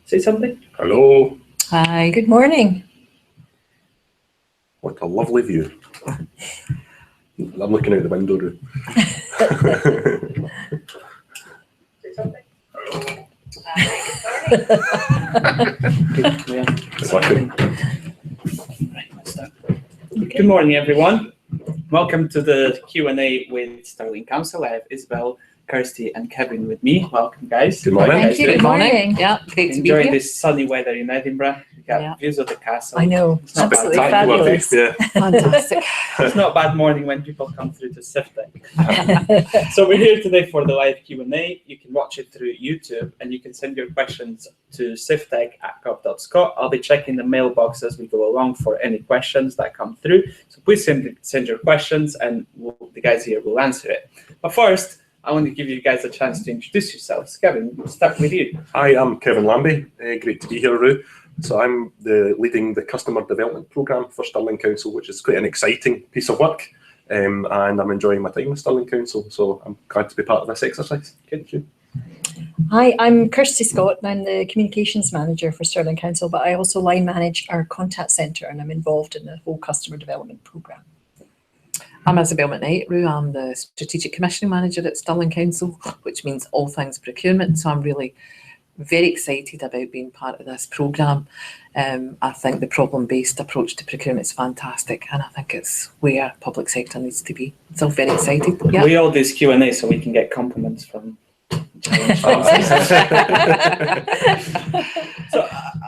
say something? Hello. Hi. Good morning. What a lovely view. I'm looking out the window. Say something. Good morning, everyone. Welcome to the Q&A with Stirling Council. I have Isabel, Kirsty, and Kevin with me. Welcome, guys. Good morning. Thank you. Good morning. Yeah, great to be here. Enjoying this sunny weather in Edinburgh. We got views of the castle. I know, it's not absolutely bad. fabulous. Yeah. Fantastic. It's not a bad morning when people come through to CivTech. So we're here today for the live Q&A. You can watch it through YouTube, and you can send your questions to civtech@gov.scot. I'll be checking the mailbox as we go along for any questions that come through. So please send your questions, and the guys here will answer it. But first, I want to give you guys a chance to introduce yourselves. Kevin, we'll start with you. Hi, I'm Kevin Lambie. Great to be here, Roo. So I'm leading the customer development programme for Stirling Council, which is quite an exciting piece of work, and I'm enjoying my time with Stirling Council. So I'm glad to be part of this exercise. Thank you. Hi, I'm Kirsty Scot, and I'm the communications manager for Stirling Council, but I also line manage our contact centre, and I'm involved in the whole customer development programme. I'm Isabel McKnight, Roo. I'm the Strategic Commissioning Manager at Stirling Council, which means all things procurement. So I'm really very excited about being part of this programme. I think the problem-based approach to procurement is fantastic, and I think it's where public sector needs to be. So very excited. Yeah. We all do this Q&A so we can get compliments from So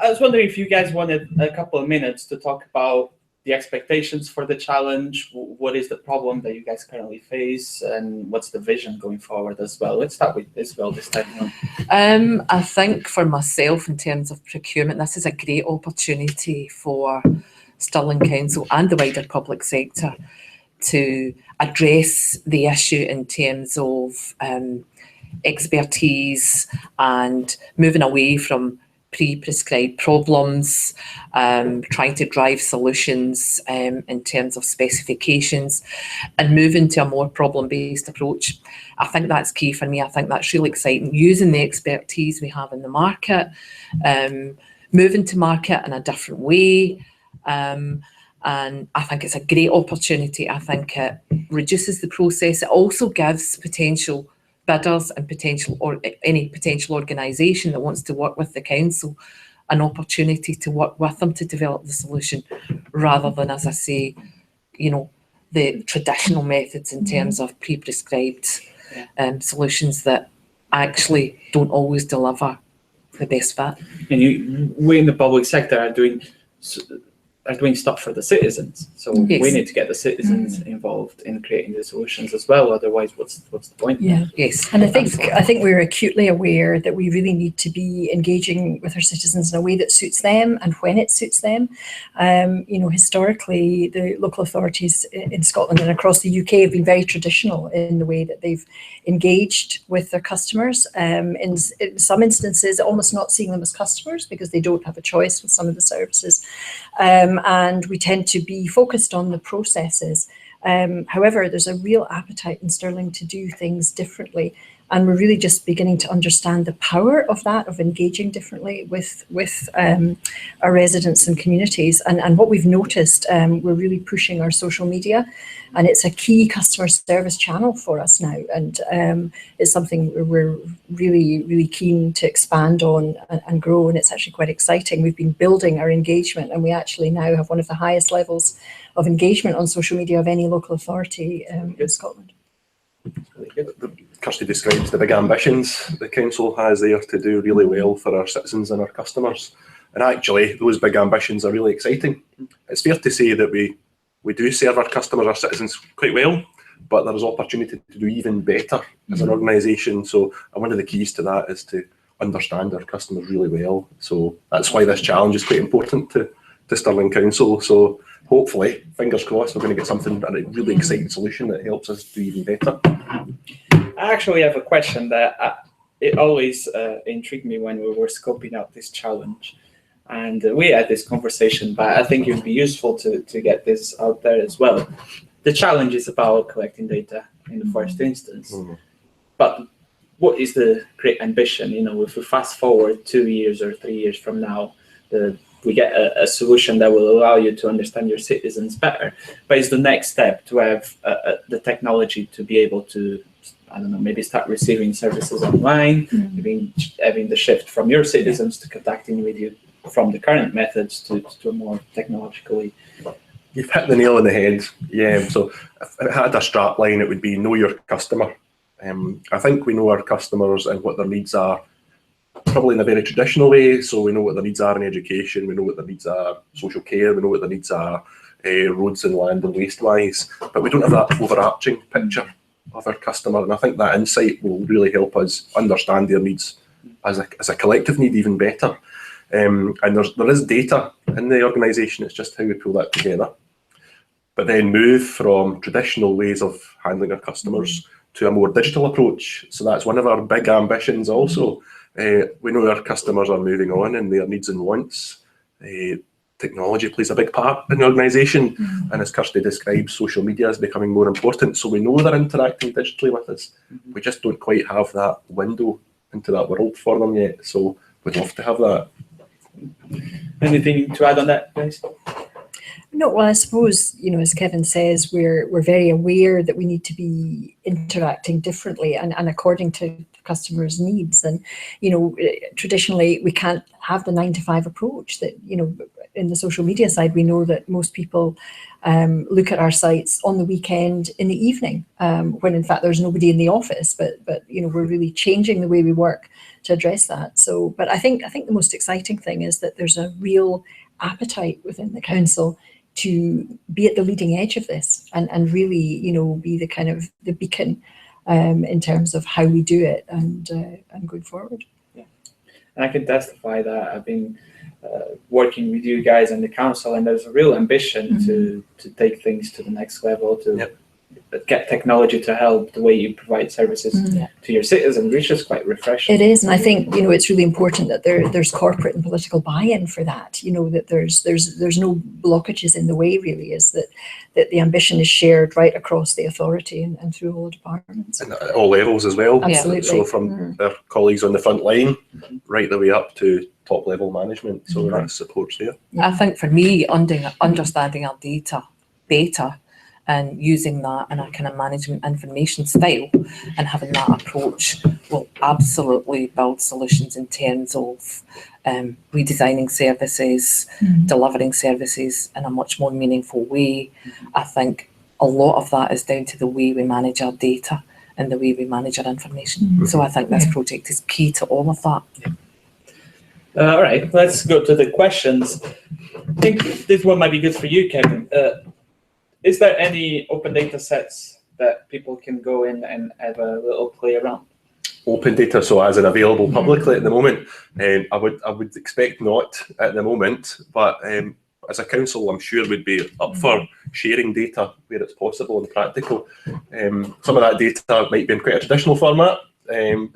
I was wondering if you guys wanted a couple of minutes to talk about the expectations for the challenge. What is the problem that you guys currently face, and what's the vision going forward as well? Let's start with Isabel this time. I think for myself, in terms of procurement, this is a great opportunity for Stirling Council and the wider public sector to address the issue in terms of expertise and moving away from pre-prescribed problems, trying to drive solutions in terms of specifications, and moving to a more problem-based approach. I think that's key for me. I think that's really exciting, using the expertise we have in the market, moving to market in a different way, and I think it's a great opportunity. I think it reduces the process. It also gives potential bidders and any potential organisation that wants to work with the council an opportunity to work with them to develop the solution, rather than, as I say, the traditional methods in terms of pre-prescribed solutions that actually don't always deliver the best fit. And we in the public sector are doing stuff for the citizens, so Yes. we need to get the citizens involved in creating the solutions as well. Otherwise, what's the point? Yeah. Yes. And I think we're acutely aware that we really need to be engaging with our citizens in a way that suits them and when it suits them. Historically, the local authorities in Scotland and across the UK have been very traditional in the way that they've engaged with their customers. In some instances, almost not seeing them as customers because they don't have a choice with some of the services. And we tend to be focused on the processes. However, there's a real appetite in Stirling to do things differently, and we're really just beginning to understand the power of that, of engaging differently with our residents and communities. And what we've noticed, we're really pushing our social media, and it's a key customer service channel for us now, and it's something we're really, really keen to expand on and grow, and it's actually quite exciting. We've been building our engagement, and we actually now have one of the highest levels of engagement on social media of any local authority in Scotland. Kirsty describes the big ambitions the council has there to do really well for our citizens and our customers, and actually those big ambitions are really exciting. It's fair to say that we do serve our customers, our citizens, quite well, but there is opportunity to do even better as an organisation. So one of the keys to that is to understand our customers really well. So that's why this challenge is quite important to Stirling Council. So hopefully, fingers crossed, we're going to get a really exciting solution that helps us do even better. I actually have a question that it always intrigued me when we were scoping out this challenge. And we had this conversation, but I think it would be useful to get this out there as well. The challenge is about collecting data in the first instance. But what is the great ambition? You know, if we fast forward 2 years or 3 years from now, we get a solution that will allow you to understand your citizens better. But it's the next step to have the technology to be able to, I don't know, maybe start receiving services online, maybe having the shift from your citizens to contacting with you from the current methods to a more technologically. You've hit the nail on the head. Yeah. So if it had a strap line, it would be know your customer. I think we know our customers and what their needs are, probably in a very traditional way. So we know what their needs are in education, we know what their needs are social care, we know what their needs are roads and land and waste wise, but we don't have that overarching picture of our customer. And I think that insight will really help us understand their needs as a collective need even better. And there is data in the organisation, it's just how we pull that together. But then move from traditional ways of handling our customers to a more digital approach. So that's one of our big ambitions also. We know our customers are moving on in their needs and wants. Technology plays a big part in the organisation, and as Kirsty described, social media is becoming more important. So we know they're interacting digitally with us. We just don't quite have that window into that world for them yet. So we'd love to have that. Anything to add on that, guys? No, well, I suppose, you know, as Kevin says, we're very aware that we need to be interacting differently and according to customers' needs. And, you know, traditionally we can't have the 9 to 5 approach that, you know, in the social media side, we know that most people look at our sites on the weekend in the evening, when in fact there's nobody in the office, but you know, we're really changing the way we work to address that. So, but I think the most exciting thing is that there's a real appetite within the council to be at the leading edge of this and really, you know, be the kind of the beacon in terms of how we do it and going forward. Yeah, and I can testify that I've been working with you guys and the council, and there's a real ambition to take things to the next level, to get technology to help the way you provide services to your citizens, which is quite refreshing. It is, and I think, you know, it's really important that there's corporate and political buy-in for that. You know, that there's no blockages in the way. Really, is that the ambition is shared right across the authority and through all the departments and at all levels as well. Absolutely. So from their colleagues on the front line right the way up to top level management. So that support's there. I think for me, understanding our data better and using that in a kind of management information style and having that approach will absolutely build solutions in terms of redesigning services, delivering services in a much more meaningful way. I think a lot of that is down to the way we manage our data and the way we manage our information. So I think this project is key to all of that. All right, let's go to the questions. I think this one might be good for you, Kevin. Is there any open data sets that people can go in and have a little play around? Open data, so as in available publicly at the moment, I would expect not at the moment, but as a council, I'm sure we'd be up for sharing data where it's possible and practical. Some of that data might be in quite a traditional format.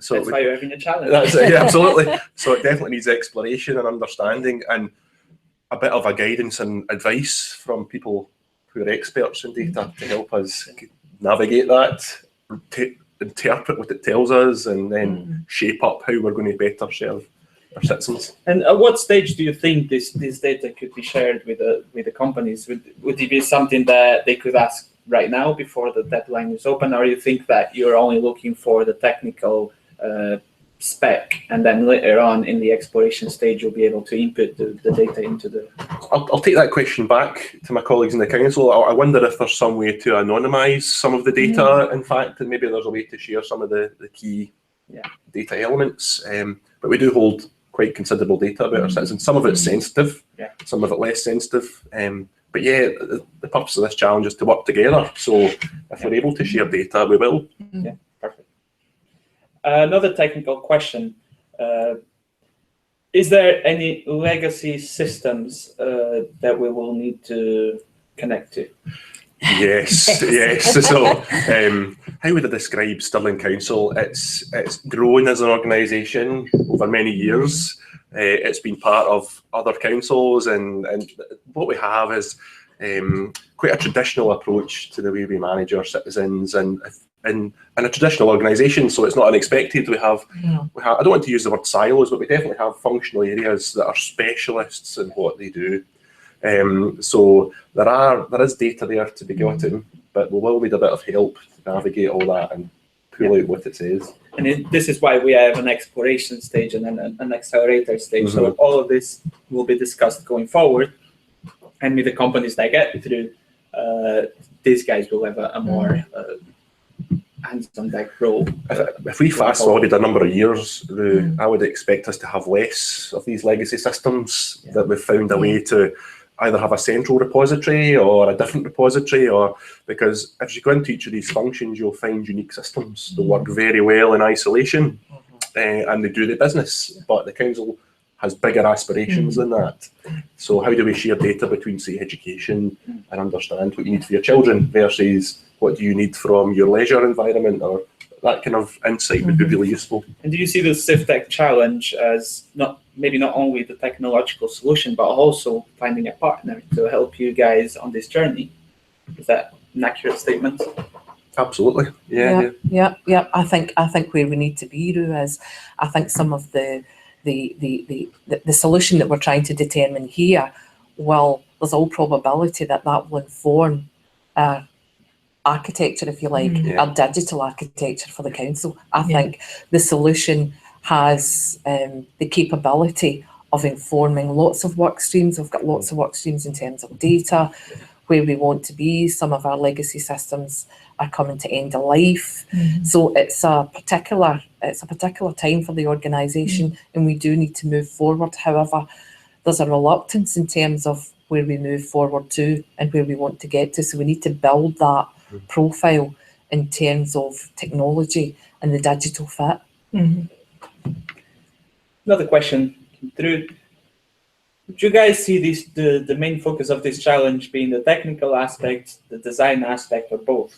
So that's why you're having a challenge. That's it, yeah, absolutely. So it definitely needs exploration and understanding and a bit of a guidance and advice from people who are experts in data to help us navigate that, interpret what it tells us, and then shape up how we're going to better serve our citizens. And at what stage do you think this data could be shared with the companies? Would it be something that they could ask right now before the deadline is open, or you think that you're only looking for the technical spec and then later on in the exploration stage you'll be able to input the data into the... I'll take that question back to my colleagues in the council. I wonder if there's some way to anonymise some of the data, in fact, and maybe there's a way to share some of the key data elements. But we do hold quite considerable data about our citizens. Some of it's sensitive, some of it less sensitive. But yeah, the purpose of this challenge is to work together. So if we're able to share data, we will. Yeah, perfect. Another technical question. Is there any legacy systems that we will need to connect to? Yes, yes. So how would I describe Stirling Council? It's grown as an organisation over many years. It's been part of other councils, and what we have is quite a traditional approach to the way we manage our citizens. And in a traditional organisation, so it's not unexpected. We have, I don't want to use the word silos, but we definitely have functional areas that are specialists in what they do. So there is data there to be gotten, but we will need a bit of help to navigate all that and pull out what it says. And this is why we have an exploration stage and then an accelerator stage. So all of this will be discussed going forward. And with the companies that get through, these guys will have a more hands-on deck role. If we fast forwarded a number of years, I would expect us to have less of these legacy systems, that we've found a way to either have a central repository or a different repository, or because if you go into each of these functions, you'll find unique systems that work very well in isolation, and they do the business, but the council has bigger aspirations than that. So how do we share data between, say, education and understand what you need for your children versus what do you need from your leisure environment, or that kind of insight would be really useful. And do you see the CivTech challenge as maybe not only the technological solution, but also finding a partner to help you guys on this journey? Is that an accurate statement? Absolutely. Yeah. I think where we need to be, Ru, is I think some of the solution that we're trying to determine here, well, there's all probability that will inform architecture, if you like, our digital architecture for the council. I think the solution has the capability of informing lots of work streams. We've got lots of work streams in terms of data, where we want to be. Some of our legacy systems are coming to end of life. So it's a particular time for the organisation, and we do need to move forward. However, there's a reluctance in terms of where we move forward to and where we want to get to. So we need to build that profile in terms of technology and the digital fit. Another question through. Do you guys see the main focus of this challenge being the technical aspect, the design aspect, or both?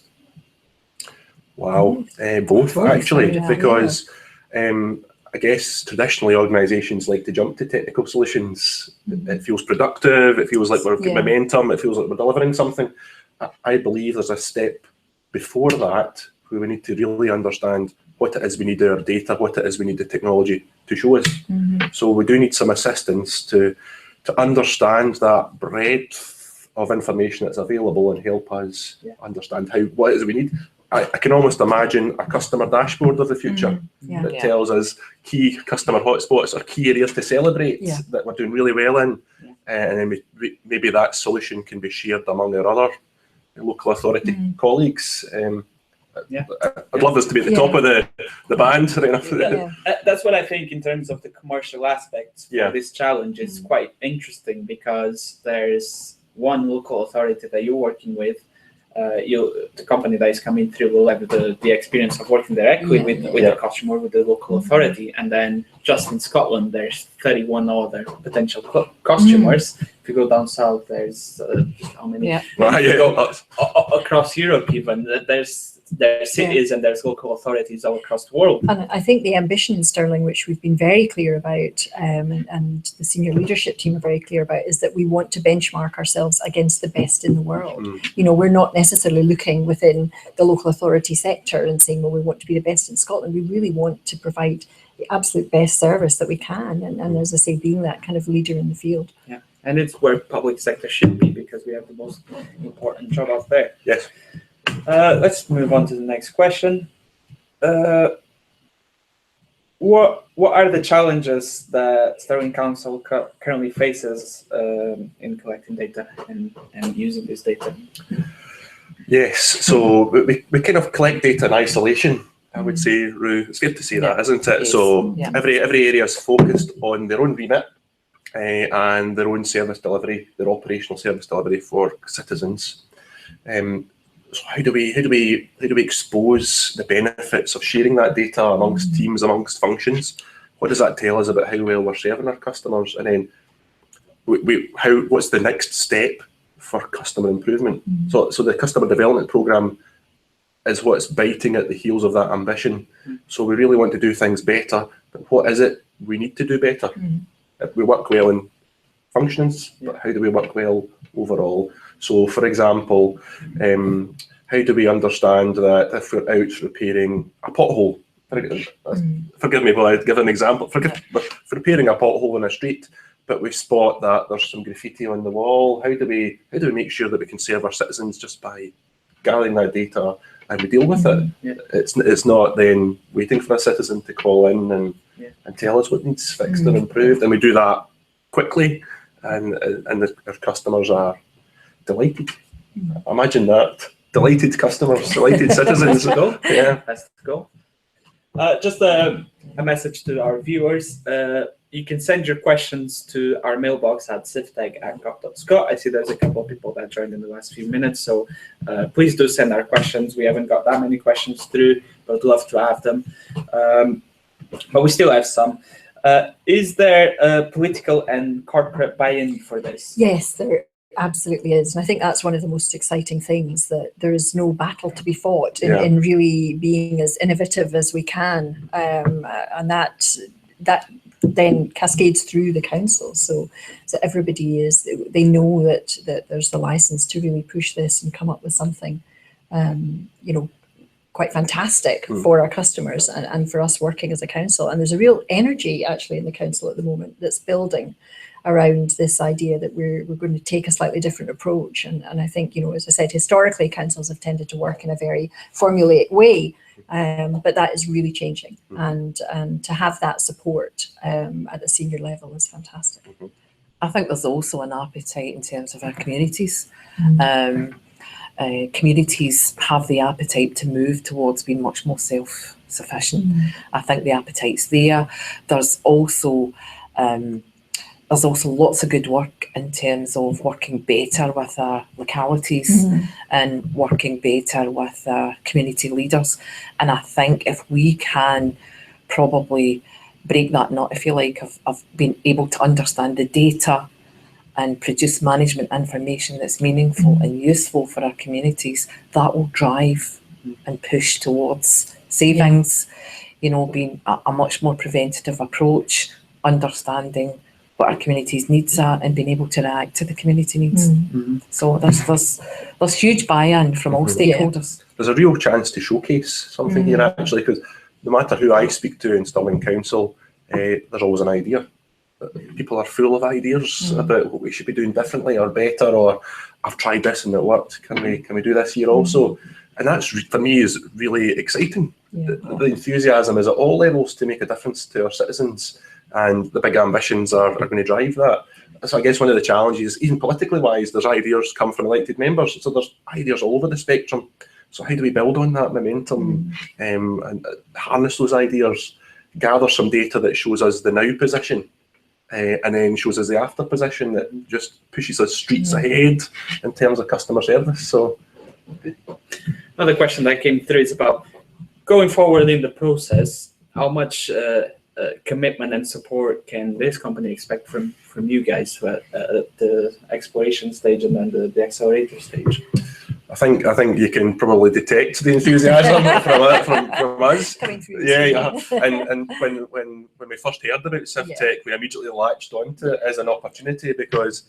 Wow, both actually, because I guess traditionally organisations like to jump to technical solutions. It feels productive, it feels like we've got momentum, it feels like we're delivering something. I believe there's a step before that where we need to really understand what it is we need our data, what it is we need the technology to show us. So we do need some assistance to understand that breadth of information that's available and help us understand what it is we need. I can almost imagine a customer dashboard of the future that tells us key customer hotspots or key areas to celebrate that we're doing really well in, and then maybe that solution can be shared among our other local authority colleagues. I'd love this to be at the top of the band. That's what I think in terms of the commercial aspects for this challenge is quite interesting, because there's one local authority that you're working with. The company that is coming through will have the experience of working directly with the customer, with the local authority, and then just in Scotland there's 31 other potential customers. If you go down south, there's how many? Across Europe, even there's cities and there's local authorities all across the world. And I think the ambition in Stirling, which we've been very clear about, and the senior leadership team are very clear about, is that we want to benchmark ourselves against the best in the world. You know, we're not necessarily looking within the local authority sector and saying, well, we want to be the best in Scotland. We really want to provide the absolute best service that we can, and as I say, being that kind of leader in the field. Yeah, and it's where public sector should be, because we have the most important job out there. Yes. Let's move on to the next question. What are the challenges that Stirling Council currently faces in collecting data and using this data? Yes, so we kind of collect data in isolation, I would say, Ru. It's fair to say that, isn't it? So every area is focused on their own remit and their own service delivery, their operational service delivery for citizens. So how do we expose the benefits of sharing that data amongst teams, amongst functions? What does that tell us about how well we're serving our customers? And then what's the next step for customer improvement? So the customer development programme is what's biting at the heels of that ambition. So we really want to do things better, but what is it we need to do better? We work well in functions, but how do we work well overall? So, for example, how do we understand that if we're out repairing a pothole, forgive me while I give an example, for repairing a pothole in a street, but we spot that there's some graffiti on the wall, how do we make sure that we can serve our citizens just by gathering that data and we deal with it? Yeah. It's not then waiting for a citizen to call in and tell us what needs fixed or improved, and we do that quickly, and our customers are delighted. Imagine that. Delighted customers, delighted citizens. Yeah. That's the goal. Just a message to our viewers. You can send your questions to our mailbox at CivTech@gov.scot. I see there's a couple of people that joined in the last few minutes, so please do send our questions. We haven't got that many questions through, but I'd love to have them. But we still have some. Is there political and corporate buy-in for this? Yes, there absolutely is. And I think that's one of the most exciting things, that there is no battle to be fought in really being as innovative as we can. And that then cascades through the council. So everybody they know that there's the license to really push this and come up with something, quite fantastic for our customers and for us working as a council. And there's a real energy actually in the council at the moment that's building around this idea that we're going to take a slightly different approach. And I think, as I said, historically councils have tended to work in a very formulaic way, but that is really changing. And to have that support at the senior level is fantastic. I think there's also an appetite in terms of our communities. Communities have the appetite to move towards being much more self-sufficient. I think the appetite's there. There's also lots of good work in terms of working better with our localities and working better with our community leaders. And I think if we can probably break that nut, if you like, of being able to understand the data and produce management information that's meaningful and useful for our communities, that will drive and push towards savings, being a much more preventative approach, understanding what our community's needs are and being able to react to the community needs. So there's huge buy-in from all stakeholders. There's a real chance to showcase something here actually, because no matter who I speak to in Stirling Council, there's always an idea. People are full of ideas about what we should be doing differently or better, or I've tried this and it worked. Can we do this here also? And that's, for me, is really exciting. The enthusiasm is at all levels to make a difference to our citizens, and the big ambitions are going to drive that. So I guess one of the challenges, even politically wise, there's ideas come from elected members, so there's ideas all over the spectrum. So how do we build on that momentum and harness those ideas, gather some data that shows us the now position, and then shows us the after position that just pushes us streets ahead in terms of customer service. So another question that came through is about going forward in the process. How much commitment and support can this company expect from you guys at the exploration stage and then the accelerator stage? I think you can probably detect the enthusiasm from us. Coming through. And when we first heard about CivTech, we immediately latched onto it as an opportunity, because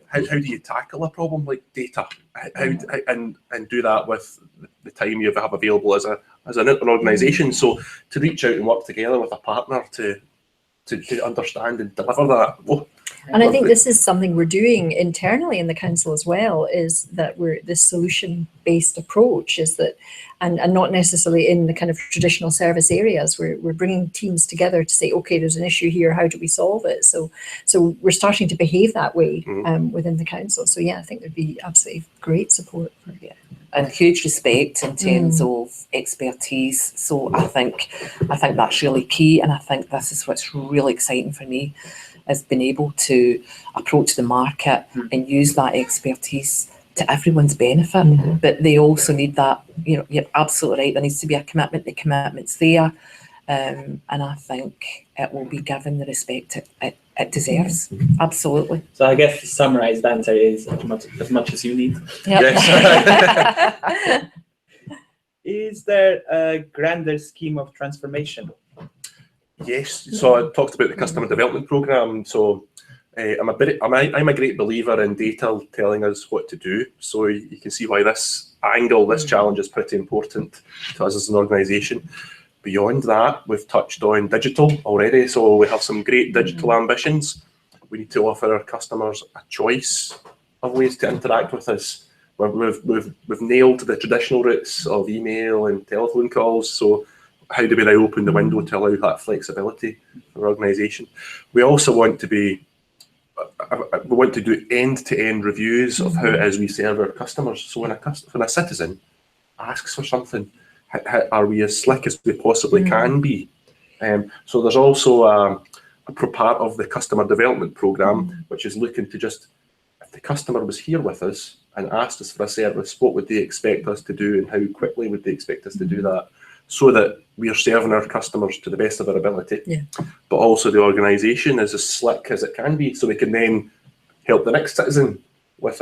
how do you tackle a problem like data? And do that with the time you have available as an organisation? So to reach out and work together with a partner to understand and deliver that. And I think this is something we're doing internally in the council as well, is that this solution-based approach is that, and not necessarily in the kind of traditional service areas, we're bringing teams together to say, okay, there's an issue here, how do we solve it? So we're starting to behave that way within the council. So yeah, I think there'd be absolutely great support for it. And huge respect in terms of expertise. So I think that's really key, and I think this is what's really exciting for me, is being able to approach the market and use that expertise to everyone's benefit. But they also need that, you're absolutely right, there needs to be a commitment, the commitment's there, and I think it will be given the respect it deserves. Absolutely. So I guess the summarised answer is as much as you need. Yes. Is there a grander scheme of transformation? Yes, so I talked about the customer development programme. So I'm a great believer in data telling us what to do. So you can see why this angle, this challenge is pretty important to us as an organisation. Beyond that, we've touched on digital already, so we have some great digital ambitions. We need to offer our customers a choice of ways to interact with us. We've nailed the traditional routes of email and telephone calls, so how do we now open the window to allow that flexibility for our organisation? We also want to do end-to-end reviews of how it is we serve our customers. So when a citizen asks for something, are we as slick as we possibly can be? So there's also a part of the customer development programme, which is looking to just, if the customer was here with us and asked us for a service, what would they expect us to do and how quickly would they expect us to do that, so that we are serving our customers to the best of our ability, but also the organisation is as slick as it can be, so we can then help the next citizen with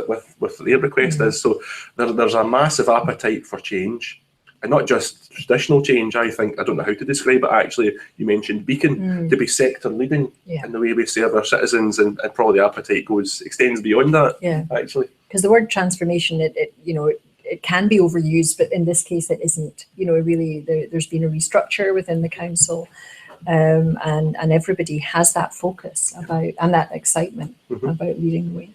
their request is. So there's a massive appetite for change, and not just traditional change. I don't know how to describe it actually. You mentioned Beacon, to be sector leading in the way we serve our citizens, and probably the appetite extends beyond that actually. Because the word transformation, it can be overused, but in this case it isn't. Really there's been a restructure within the council, and everybody has that focus about, and that excitement about leading the way.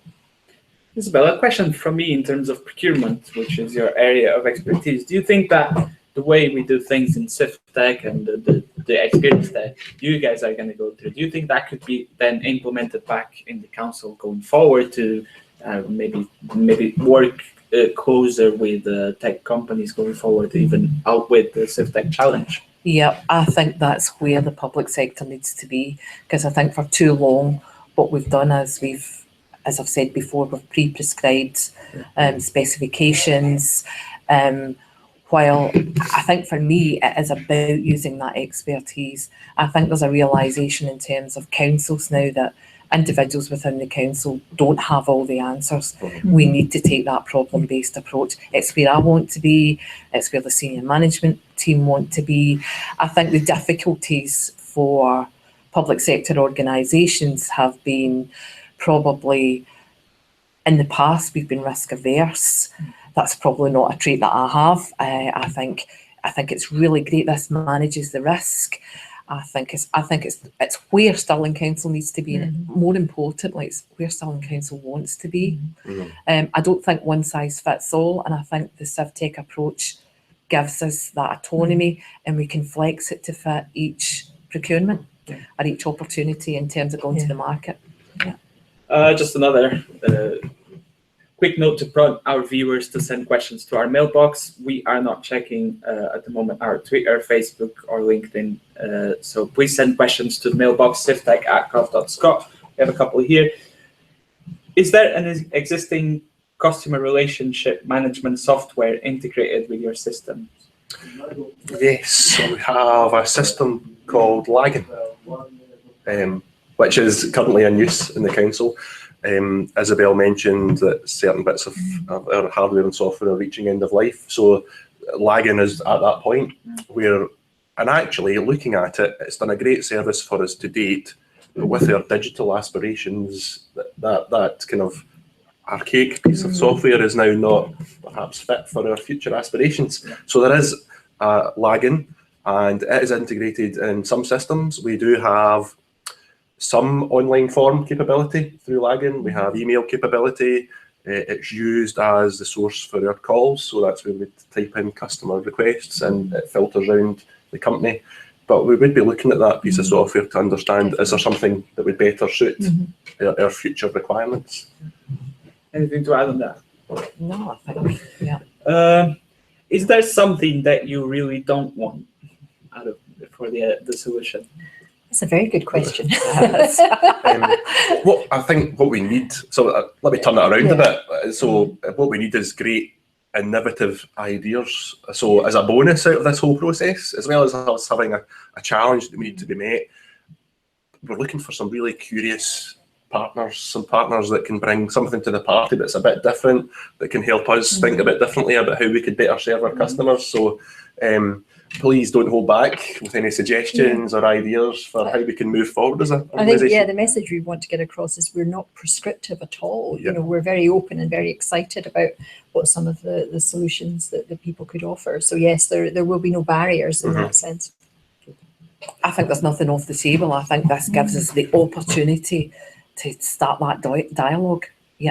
Isabel, a question from me in terms of procurement, which is your area of expertise. Do you think that the way we do things in CivTech and the experience that you guys are going to go through, do you think that could be then implemented back in the council going forward to maybe work closer with the tech companies going forward, even out with the CivTech challenge? Yeah, I think that's where the public sector needs to be, because I think for too long what we've done is as I've said before, we've pre-prescribed specifications. While I think for me it is about using that expertise, I think there's a realisation in terms of councils now that individuals within the council don't have all the answers. We need to take that problem-based approach. It's where I want to be, it's where the senior management team want to be. I think the difficulties for public sector organisations have been probably, in the past we've been risk averse. That's probably not a trait that I have. I think it's really great this manages the risk. I think it's where Stirling Council needs to be, and more importantly, it's where Stirling Council wants to be. I don't think one size fits all, and I think the CivTech approach gives us that autonomy, and we can flex it to fit each procurement or each opportunity in terms of going to the market. Just another quick note to prompt our viewers to send questions to our mailbox. We are not checking at the moment our Twitter, Facebook, or LinkedIn. So please send questions to the mailbox, civtech@gov.scot. We have a couple here. Is there an existing customer relationship management software integrated with your system? Yes, we have a system called Lagging, which is currently in use in the council. Isabel mentioned that certain bits of our hardware and software are reaching end of life. So Lagging is at that point where, and actually looking at it, it's done a great service for us to date, but with our digital aspirations, that kind of archaic piece of software is now not perhaps fit for our future aspirations. So there is Lagging, and it is integrated in some systems. We do have some online form capability through Lagging. We have email capability. It's used as the source for our calls, so that's where we type in customer requests and it filters around the company. But we would be looking at that piece of software to understand, is there something that would better suit our future requirements? Anything to add on that? No, I think, is there something that you really don't want for the solution? That's a very good question. I think what we need, so let me turn it around a bit. So what we need is great innovative ideas. So as a bonus out of this whole process, as well as us having a challenge that we need to be met, we're looking for some really curious partners, some partners that can bring something to the party that's a bit different, that can help us think a bit differently about how we could better serve our customers. So please don't hold back with any suggestions or ideas for how we can move forward as an I think, organisation. the message we want to get across is we're not prescriptive at all. Yeah. You know, we're very open and very excited about what some of the solutions that the people could offer. So yes, there will be no barriers in that sense. I think there's nothing off the table. I think this gives us the opportunity to start that dialogue,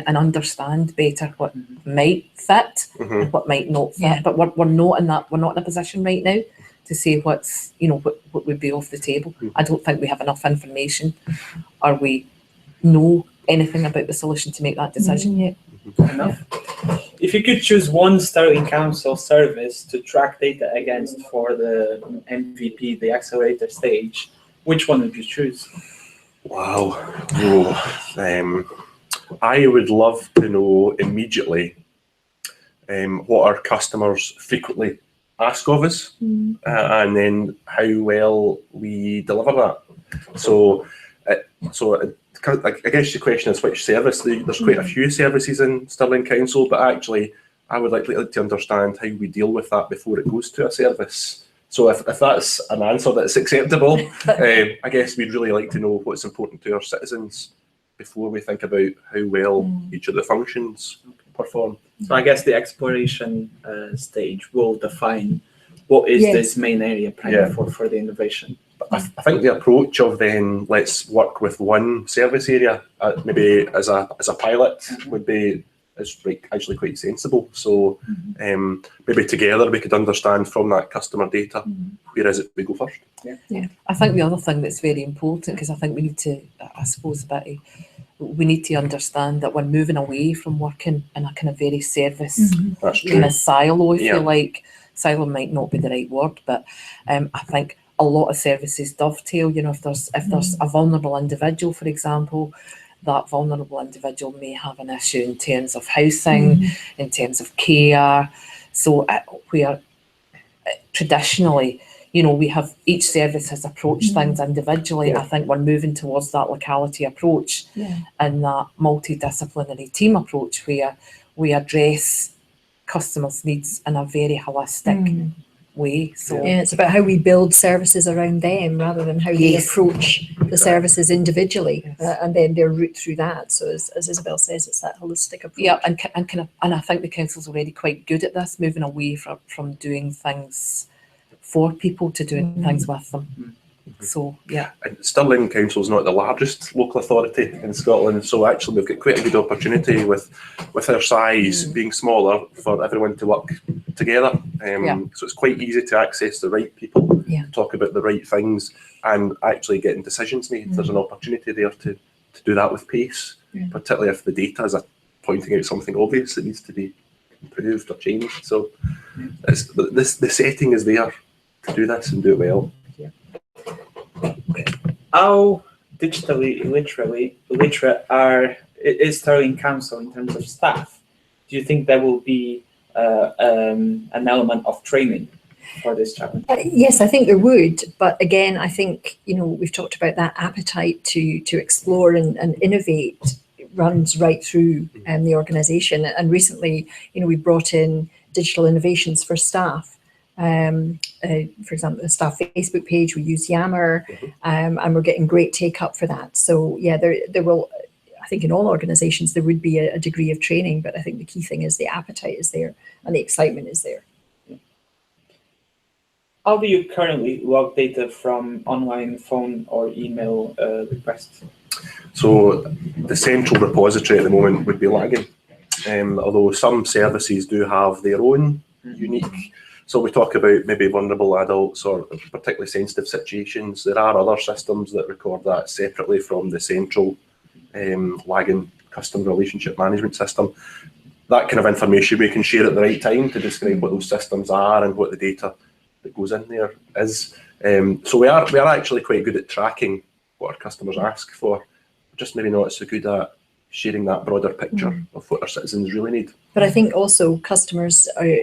and understand better what might fit and what might not fit. Yeah. But we're not in that. We're not in a position right now to say what's what would be off the table. I don't think we have enough information, or we know anything about the solution to make that decision yet. Enough. If you could choose one Stirling Council service to track data against for the MVP, the accelerator stage, which one would you choose? Wow. I would love to know immediately what our customers frequently ask of us, and then how well we deliver that. So I guess the question is which service. There's quite a few services in Stirling Council, but actually I would like to understand how we deal with that before it goes to a service. So if that's an answer that's acceptable, I guess we'd really like to know what's important to our citizens before we think about how well each of the functions perform. So I guess the exploration stage will define what is this main area for the innovation. I think the approach of then let's work with one service area, maybe as a pilot, would be actually quite sensible. So maybe together we could understand from that customer data where is it we go first. I think the other thing that's very important, because I think we need to, I suppose, we need to understand that we're moving away from working in a kind of very service That's true. kind of silo, if you like. Silo might not be the right word, but I think a lot of services dovetail. You know, if there's a vulnerable individual, for example, that vulnerable individual may have an issue in terms of housing, in terms of care. So where traditionally, you know, we have each service has approached things individually. I think we're moving towards that locality approach and that multidisciplinary team approach where we address customers' needs in a very holistic way. So it's about how we build services around them rather than how we approach the services individually, and then their route through that. So as Isabel says, it's that holistic approach. Yeah, and I think the council's already quite good at this, moving away from doing things for people to doing things with them. So And Stirling Council is not the largest local authority in Scotland, so actually we've got quite a good opportunity with our size being smaller for everyone to work together. So it's quite easy to access the right people, talk about the right things, and actually getting decisions made. There's an opportunity there to do that with pace, particularly if the data is pointing out something obvious that needs to be improved or changed. So the setting is there to do this and do it well. How digitally literate is Stirling Council in terms of staff? Do you think there will be an element of training for this challenge? Yes, I think there would. But again, I think, you know, we've talked about that appetite to explore and innovate runs right through the organisation. And recently, you know, we brought in digital innovations for staff. For example, the staff Facebook page, we use Yammer, and we're getting great take up for that. So yeah, there will, I think in all organisations there would be a degree of training, but I think the key thing is the appetite is there and the excitement is there. How do you currently log data from online, phone or email requests? So the central repository at the moment would be lagging, although some services do have their own unique. So we talk about maybe vulnerable adults or particularly sensitive situations. There are other systems that record that separately from the central lagging customer relationship management system. That kind of information we can share at the right time to describe what those systems are and what the data that goes in there is. So we are actually quite good at tracking what our customers ask for, just maybe not so good at sharing that broader picture of what our citizens really need. But I think also customers are,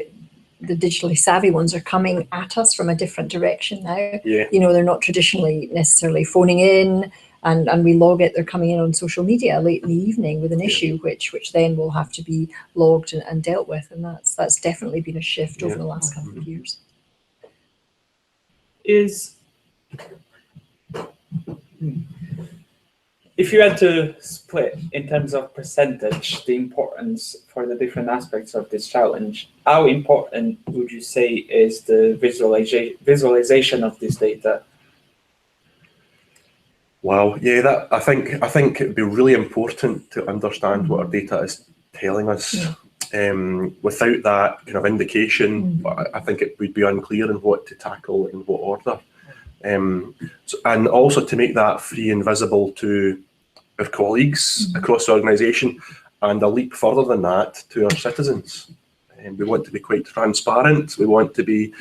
the digitally savvy ones are coming at us from a different direction now. Yeah. You know, they're not traditionally necessarily phoning in and we log it. They're coming in on social media late in the evening with an issue, which then will have to be logged and dealt with, and that's definitely been a shift over the last couple of years. If you had to split in terms of percentage the importance for the different aspects of this challenge, how important would you say is the visualization of this data? Wow, yeah, that I think it'd be really important to understand what our data is telling us. Without that kind of indication, I think it would be unclear in what to tackle in what order. And also to make that free and visible to our colleagues across the organisation, and a leap further than that, to our citizens. We want to be quite transparent. We want to be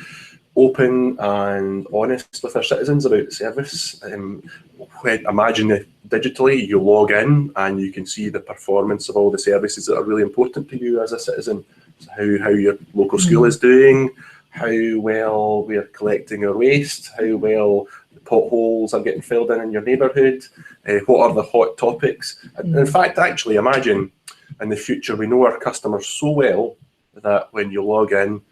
open and honest with our citizens about the service. Imagine if digitally you log in and you can see the performance of all the services that are really important to you as a citizen. So how your local school is doing, how well we are collecting our waste, how well the potholes are getting filled in your neighbourhood, what are the hot topics. In fact, actually imagine in the future we know our customers so well that when you log in,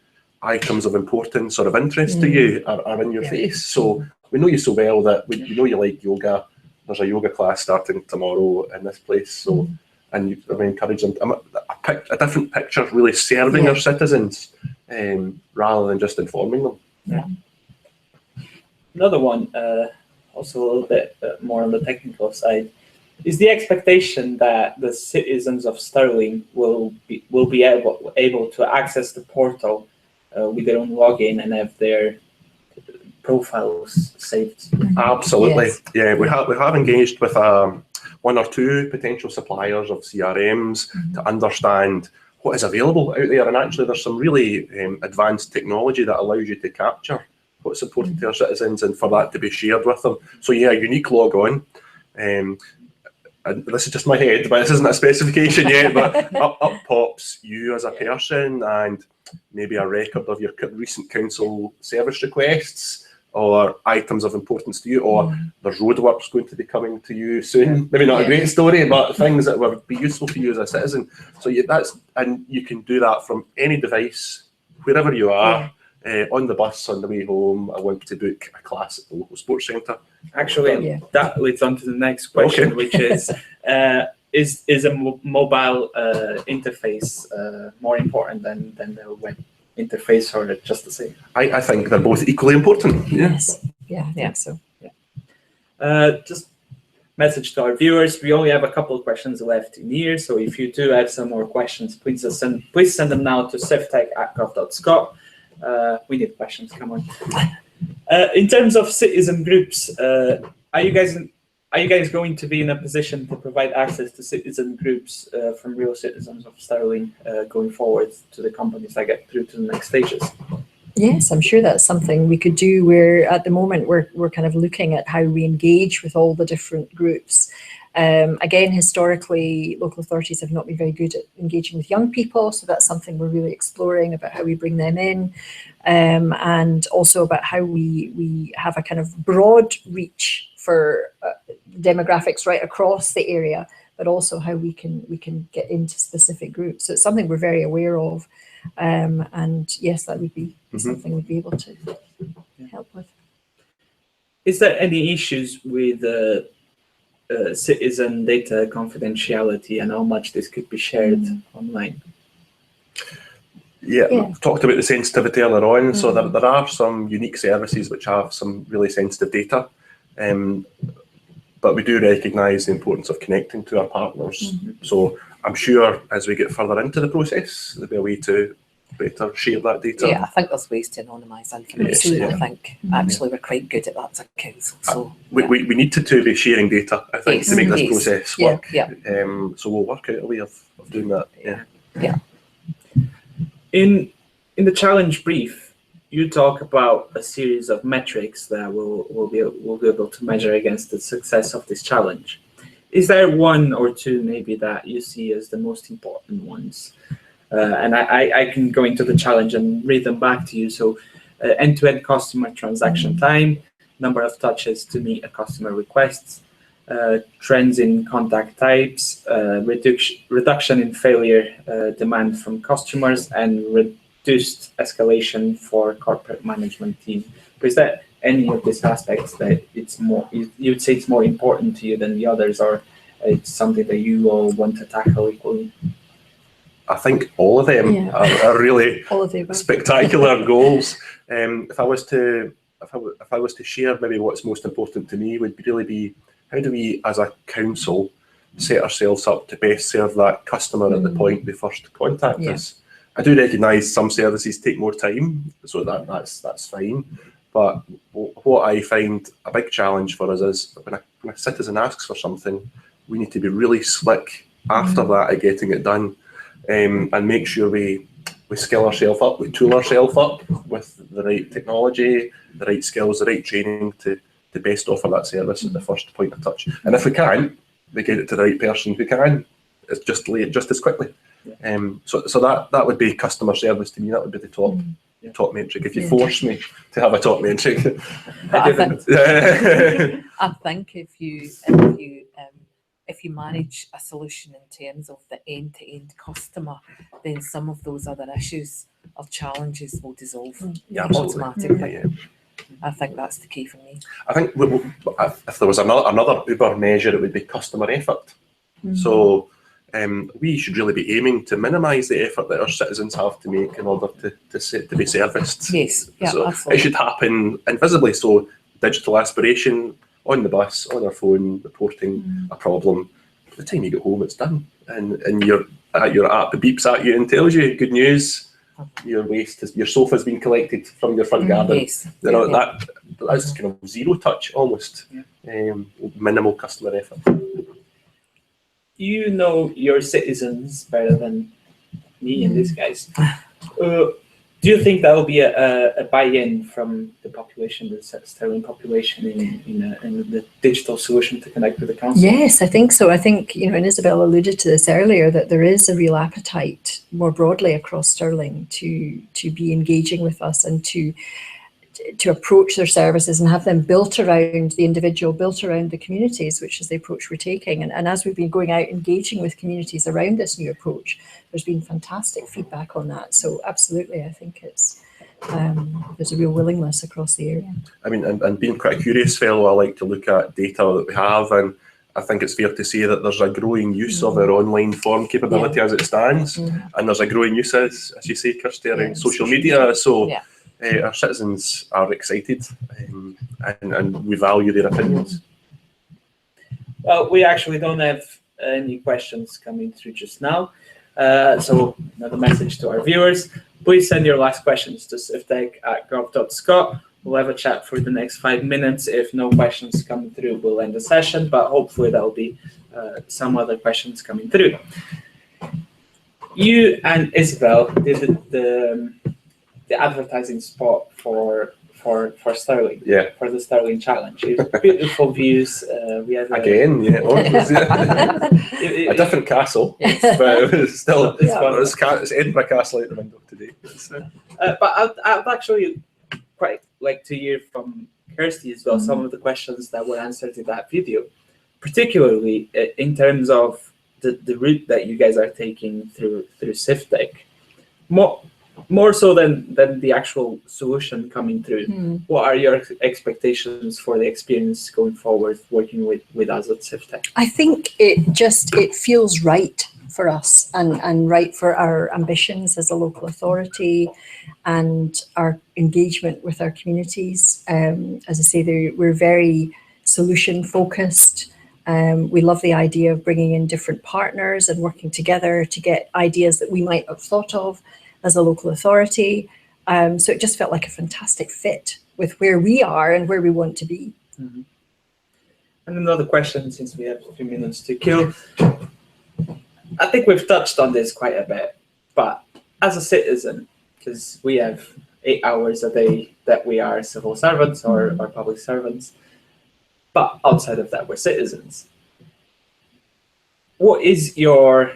items of importance or of interest to you are in your face. So we know you so well that we know you like yoga. There's a yoga class starting tomorrow in this place. So, and we encourage them a different picture, really serving our citizens rather than just informing them. Yeah. Another one, also a little bit more on the technical side, is the expectation that the citizens of Stirling will be able to access the portal with their own login and have their profiles saved. Absolutely, Yes. yeah. We have engaged with one or two potential suppliers of CRMs to understand what is available out there, and actually there's some really advanced technology that allows you to capture what's important to our citizens and for that to be shared with them. So yeah, unique log on. And this is just my head, but this isn't a specification yet, but up pops you as a person and maybe a record of your recent council service requests or items of importance to you, or there's roadworks going to be coming to you soon. Maybe not a great story, but things that would be useful to you as a citizen. So and you can do that from any device, wherever you are. On the bus on the way home, I want to book a class at the local sports centre. Actually, that leads on to the next question, which is a mobile interface more important than the web interface, or just the same? I think they're both equally important. Yes. Yeah, I think so. Just message to our viewers. We only have a couple of questions left in here, so if you do have some more questions, please send them now to CivTech@gov.scot. We need questions. Come on. In terms of citizen groups, are you guys going to be in a position to provide access to citizen groups from real citizens of Stirling going forward to the companies that get through to the next stages? Yes, I'm sure that's something we could do. Where at the moment we're kind of looking at how we engage with all the different groups. Again, historically, local authorities have not been very good at engaging with young people, so that's something we're really exploring about how we bring them in, and also about how we have a kind of broad reach for demographics right across the area, but also how we can get into specific groups. So it's something we're very aware of, and yes, that would be something we'd be able to help with. Is there any issues with citizen data confidentiality and how much this could be shared online? Yeah, we've talked about the sensitivity earlier on. So there are some unique services which have some really sensitive data, but we do recognise the importance of connecting to our partners. So I'm sure as we get further into the process, there'll be a way to better share that data. Yeah, I think there's ways to anonymise information. Yes, I think actually we're quite good at that as a council. So we need to be sharing data, I think, to make this process work. Yeah. So we'll work out a way of doing that. Yeah. In the challenge brief, you talk about a series of metrics that we'll be able to measure against the success of this challenge. Is there one or two maybe that you see as the most important ones? And I can go into the challenge and read them back to you. So end-to-end customer transaction time, number of touches to meet a customer request, trends in contact types, reduction in failure demand from customers, and reduced escalation for corporate management team. Is that any of these aspects that it's more, you would say it's more important to you than the others, or it's something that you all want to tackle equally? I think all of them are really All of the above. spectacular goals. If I was to share maybe what's most important to me, would really be, how do we as a council set ourselves up to best serve that customer at the point they first contact us? I do recognise some services take more time, so that's fine. But what I find a big challenge for us is when a citizen asks for something, we need to be really slick after that at getting it done, and make sure we skill ourselves up, we tool ourselves up with the right technology, the right skills, the right training to best offer that service at the first point of touch. And if we can't, we get it to the right person who can. It's just lay it just as quickly. So that would be customer service to me. That would be the top metric. If you force me to have a top metric, I think if you manage a solution in terms of the end-to-end customer, then some of those other issues or challenges will dissolve automatically. I think that's the key for me. I think if there was another Uber measure, it would be customer effort. So we should really be aiming to minimise the effort that our citizens have to make in order to be serviced. Yes, yeah, so absolutely. It should happen invisibly. So digital aspiration on the bus, on our phone, reporting a problem. By the time you get home, it's done, and your app beeps at you and tells you good news. Your sofa's been collected from your front garden. Yes. That's kind of zero touch almost. Minimal customer effort. You know your citizens better than me and these guys. Do you think that will be a buy-in from the population, the Stirling population, in the digital solution to connect with the council? Yes, I think so. I think, and Isabel alluded to this earlier, that there is a real appetite more broadly across Stirling to be engaging with us and to approach their services and have them built around the individual, built around the communities, which is the approach we're taking. And as we've been going out engaging with communities around this new approach, there's been fantastic feedback on that. So absolutely, I think it's there's a real willingness across the area. I mean, and being quite a curious fellow, I like to look at data that we have, and I think it's fair to say that there's a growing use of our online form capability as it stands, and there's a growing use, as you say, Kirsty, around social media. So our citizens are excited, and we value their opinions. Well, we actually don't have any questions coming through just now. So another message to our viewers, please send your last questions to CivTech@gov.scot. We'll have a chat for the next 5 minutes. If no questions come through, we'll end the session, but hopefully there'll be some other questions coming through. You and Isabel did the advertising spot for Stirling, for the Stirling Challenge. Beautiful views. We had a different castle, but it was still it's Edinburgh Castle out the window today. But I'd actually quite like to hear from Kirsty as well some of the questions that were answered in that video, particularly in terms of the route that you guys are taking through CivTech. More so than the actual solution coming through. What are your expectations for the experience going forward working with us at CivTech? I think it feels right for us and right for our ambitions as a local authority and our engagement with our communities. As I say, we're very solution focused. We love the idea of bringing in different partners and working together to get ideas that we might have thought of as a local authority. So it just felt like a fantastic fit with where we are and where we want to be. And another question, since we have a few minutes to kill. I think we've touched on this quite a bit, but as a citizen, because we have 8 hours a day that we are civil servants or public servants, but outside of that, we're citizens. What is your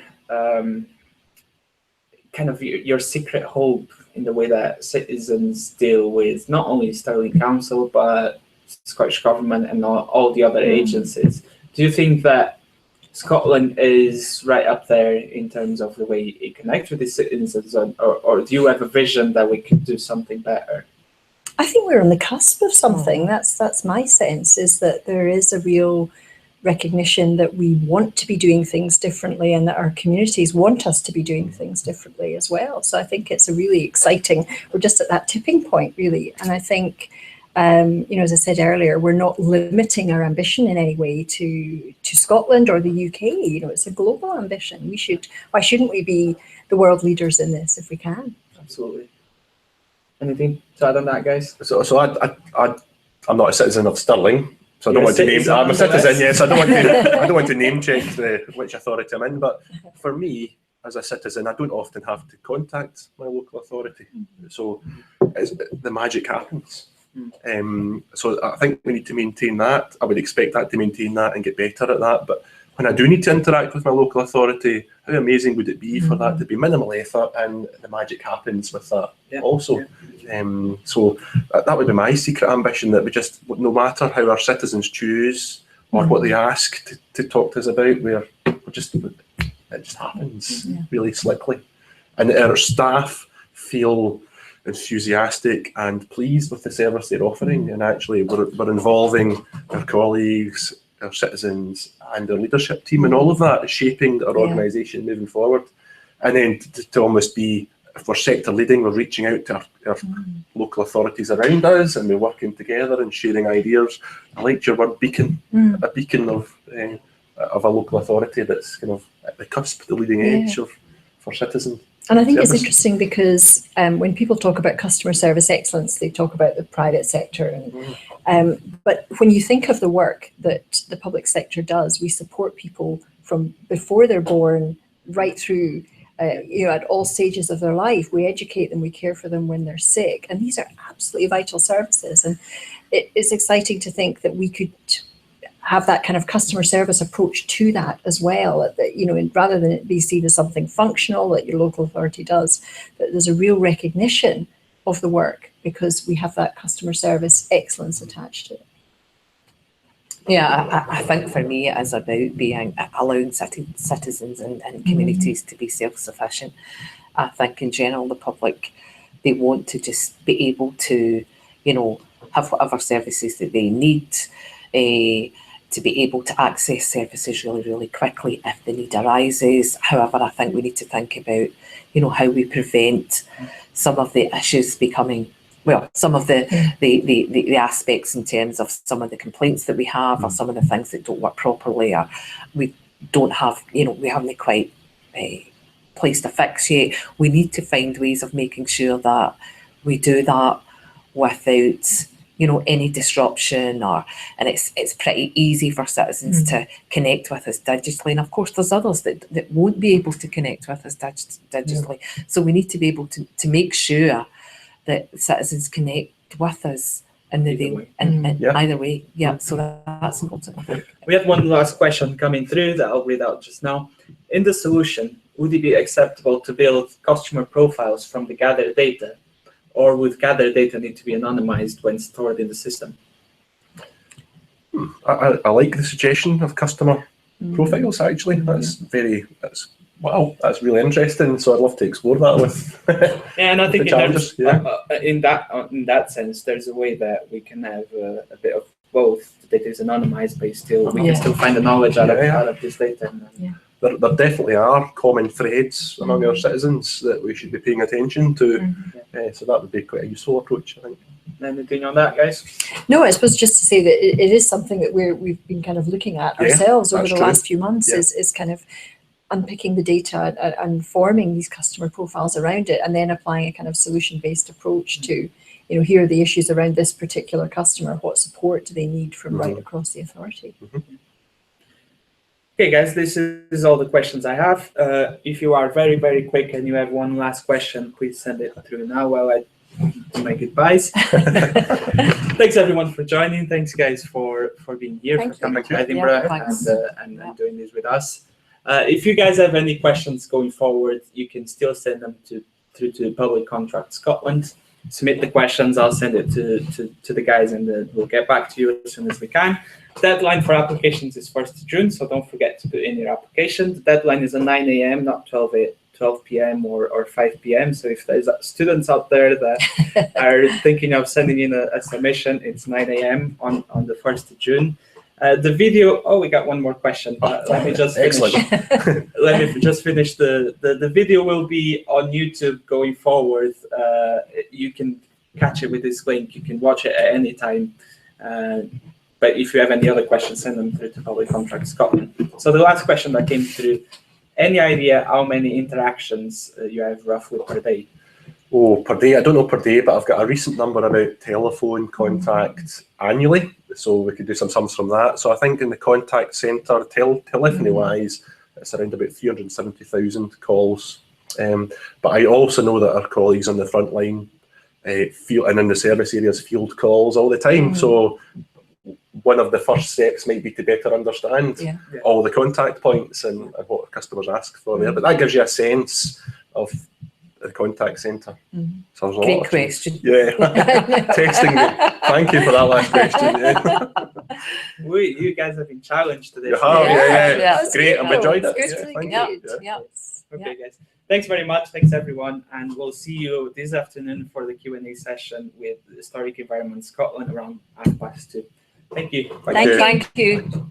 kind of your secret hope in the way that citizens deal with not only Stirling Council, but Scottish Government and all the other agencies? do you think that Scotland is right up there in terms of the way it connects with its citizens, or do you have a vision that we could do something better? I think we're on the cusp of something. That's my sense, is that there is a real recognition that we want to be doing things differently and that our communities want us to be doing things differently as well. So I think it's a really exciting, we're just at that tipping point really. And I think, as I said earlier, we're not limiting our ambition in any way to Scotland or the UK. It's a global ambition. Why shouldn't we be the world leaders in this if we can? Absolutely. Anything to add on that, guys? So I'm not a citizen of Stirling, so I don't You're want to name. I'm a citizen, nonetheless. yes. I don't want to name check which authority I'm in. But for me, as a citizen, I don't often have to contact my local authority. So the magic happens. So I think we need to maintain that. I would expect that to maintain that and get better at that. But when I do need to interact with my local authority, how amazing would it be for that to be minimal effort and the magic happens with that also. So that would be my secret ambition, that we just, no matter how our citizens choose or what they ask to talk to us about, it just happens really slickly. And our staff feel enthusiastic and pleased with the service they're offering, and actually we're involving our colleagues, our citizens and our leadership team, and all of that is shaping our organisation moving forward. And then to almost be, if we're sector leading, we're reaching out to our local authorities around us, and we're working together and sharing ideas. I liked your word beacon, a beacon of a local authority that's kind of at the cusp, the leading edge for citizens. And I think it's interesting because when people talk about customer service excellence, they talk about the private sector. But when you think of the work that the public sector does, we support people from before they're born right through, at all stages of their life. We educate them, we care for them when they're sick. And these are absolutely vital services. And it's exciting to think that we could have that kind of customer service approach to that as well, that, rather than it be seen as something functional that your local authority does, that there's a real recognition of the work because we have that customer service excellence attached to it. Yeah, I think for me it is about allowing citizens and communities to be self-sufficient. I think in general the public, they want to just be able to, have whatever services that they need, to be able to access services really, really quickly if the need arises. However, I think we need to think about, how we prevent some of the issues becoming, some of the aspects in terms of some of the complaints that we have, or some of the things that don't work properly, or we don't have, we haven't quite placed a fix yet. We need to find ways of making sure that we do that without any disruption, and it's pretty easy for citizens to connect with us digitally. And of course there's others that won't be able to connect with us digitally. So we need to be able to make sure that citizens connect with us in the day, either way. So that's important, I think. We have one last question coming through that I'll read out just now. In the solution, would it be acceptable to build customer profiles from the gathered data? Or would gathered data need to be anonymized when stored in the system? I like the suggestion of customer profiles, actually. That's really interesting. So I'd love to explore that with and I think in in that sense, there's a way that we can have a bit of both. The data is anonymized, but we can still find the knowledge out of this data. There definitely are common threads among our citizens that we should be paying attention to. So that would be quite a useful approach, I think. Anything on that, guys? No, I suppose just to say that it is something that we've been kind of looking at ourselves over the last few months, is kind of unpicking the data and forming these customer profiles around it, and then applying a kind of solution-based approach to, here are the issues around this particular customer, what support do they need from right across the authority. Okay, guys, this is all the questions I have. If you are very, very quick and you have one last question, please send it through now while I do my goodbyes. Thanks, everyone, for joining. Thanks, guys, for being here, for coming to Edinburgh and doing this with us. If you guys have any questions going forward, you can still send them through to Public Contract Scotland. Submit the questions. I'll send it to the guys, and we'll get back to you as soon as we can. Deadline for applications is 1st of June, so don't forget to put in your application. The deadline is at 9 a.m., not 12 p.m. or 5 p.m. So if there's students out there that are thinking of sending in a submission, it's 9 a.m. on the 1st of June. The video, we got one more question. Let me just finish. Excellent. Let me just finish. The video will be on YouTube going forward. You can catch it with this link. You can watch it at any time. But if you have any other questions, send them through to Public Contract Scotland. So the last question that came through, any idea how many interactions you have roughly per day? Oh, per day, I don't know per day, but I've got a recent number about telephone contact annually, so we could do some sums from that. So I think in the contact centre, telephony-wise, it's around about 370,000 calls. But I also know that our colleagues on the front line field and in the service areas field calls all the time. So one of the first steps might be to better understand all the contact points and what our customers ask for there. But that gives you a sense of the contact centre. So there's a Great lot of question. Yeah, testing me. Thank you for that last question. Yeah. You guys have been challenged today. You have, yeah. That's Great, I've enjoyed it. It's Yeah, really thank good. you. Yeah. Okay, guys. Thanks very much. Thanks, everyone. And we'll see you this afternoon for the Q&A session with Historic Environment Scotland around 2:30. Thank you. Thank you. Thank you.